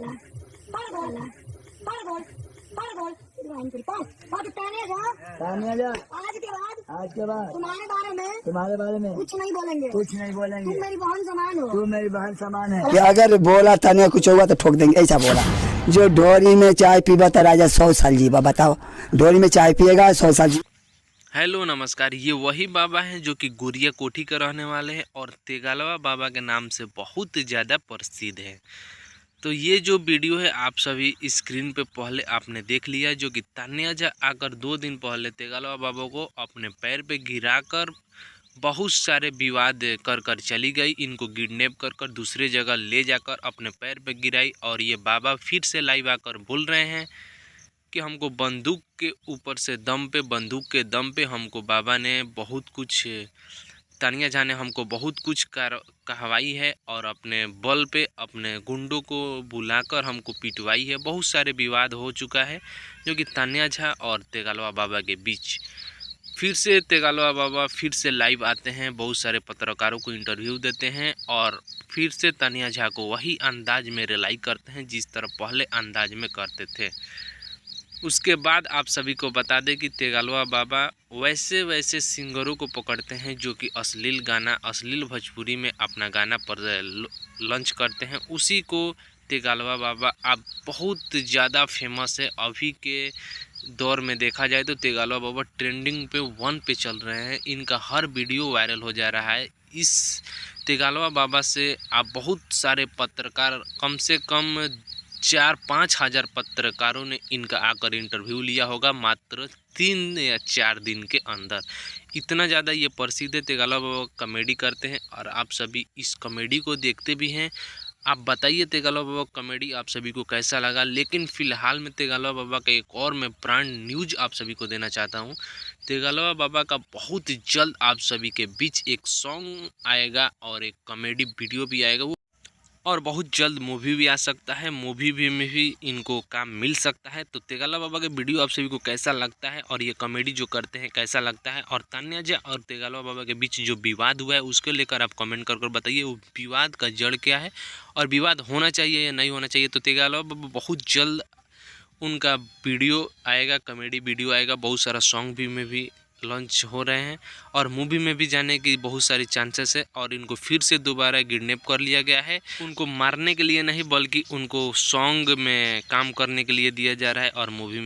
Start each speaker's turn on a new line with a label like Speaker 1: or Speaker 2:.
Speaker 1: आज के बाद तुम्हारे बारे में कुछ नहीं बोलेंगे। तुम मेरी बहन समान हो। तुम मेरी बहन समान है। कि अगर बोला तानिया कुछ होगा तो ठोक देंगे, ऐसा बोला। जो ढोरी में चाय पीबा तो राजा 100 साल जीवा। बताओ, ढोरी में चाय पिएगा 100 साल जी।
Speaker 2: हेलो नमस्कार, ये वही बाबा हैं जो कि गुरिया कोठी के रहने वाले हैं और तेगालवा बाबा के नाम से बहुत ज़्यादा प्रसिद्ध है। तो ये जो वीडियो है आप सभी स्क्रीन पे पहले आपने देख लिया, जो कि तान्या झा आकर 2 दिन पहले तेगालवा बाबा को अपने पैर पे गिराकर बहुत सारे विवाद कर चली गई। इनको किडनैप कर दूसरे जगह ले जाकर अपने पैर पे गिराई और ये बाबा फिर से लाइव आकर बोल रहे हैं कि हमको बंदूक के ऊपर से बंदूक के दम पे हमको बाबा ने बहुत कुछ, तानिया झा ने हमको बहुत कुछ कहवाई है और अपने बल पे अपने गुंडों को बुलाकर हमको पिटवाई है। बहुत सारे विवाद हो चुका है जो कि तानिया झा और तेगालवा बाबा के बीच। फिर से तेगालवा बाबा फिर से लाइव आते हैं, बहुत सारे पत्रकारों को इंटरव्यू देते हैं और फिर से तानिया झा को वही अंदाज में रिलाई करते हैं जिस तरह पहले अंदाज में करते थे। उसके बाद आप सभी को बता दें कि तेगालवा बाबा वैसे सिंगरों को पकड़ते हैं जो कि अश्लील गाना, अश्लील भोजपुरी में अपना गाना पर लॉन्च करते हैं। उसी को तेगालवा बाबा अब बहुत ज़्यादा फेमस है। अभी के दौर में देखा जाए तो तेगालवा बाबा ट्रेंडिंग पे 1 पे चल रहे हैं। इनका हर वीडियो वायरल हो जा रहा है। इस तेगालवा बाबा से आप बहुत सारे पत्रकार, कम से कम 4-5 हज़ार पत्रकारों ने इनका आकर इंटरव्यू लिया होगा मात्र 3 या 4 दिन के अंदर। इतना ज़्यादा ये प्रसिद्ध है। तेगालवा बाबा कॉमेडी करते हैं और आप सभी इस कॉमेडी को देखते भी हैं। आप बताइए तेगालवा बाबा कॉमेडी आप सभी को कैसा लगा। लेकिन फ़िलहाल में तेगालवा बाबा का एक और मैं ब्रांड न्यूज आप सभी को देना चाहता हूँ। तेगालवा बाबा का बहुत जल्द आप सभी के बीच एक सॉन्ग आएगा और एक कॉमेडी वीडियो भी आएगा, वो और बहुत जल्द मूवी भी आ सकता है। मूवी भी में भी इनको काम मिल सकता है। तो तेगालवा बाबा के वीडियो आप सभी को कैसा लगता है और ये कॉमेडी जो करते हैं कैसा लगता है, और तान्या झा और तेगालवा बाबा के बीच जो विवाद हुआ है उसको लेकर आप कमेंट कर बताइए वो विवाद का जड़ क्या है और विवाद होना चाहिए या नहीं होना चाहिए। तो तेगालवा बाबा बहुत जल्द उनका वीडियो आएगा, कॉमेडी वीडियो आएगा। बहुत सारा सॉन्ग भी में भी लॉन्च हो रहे हैं और मूवी में भी जाने की बहुत सारी चांसेस है। और इनको फिर से दोबारा किडनैप कर लिया गया है, उनको मारने के लिए नहीं बल्कि उनको सॉन्ग में काम करने के लिए दिया जा रहा है और मूवी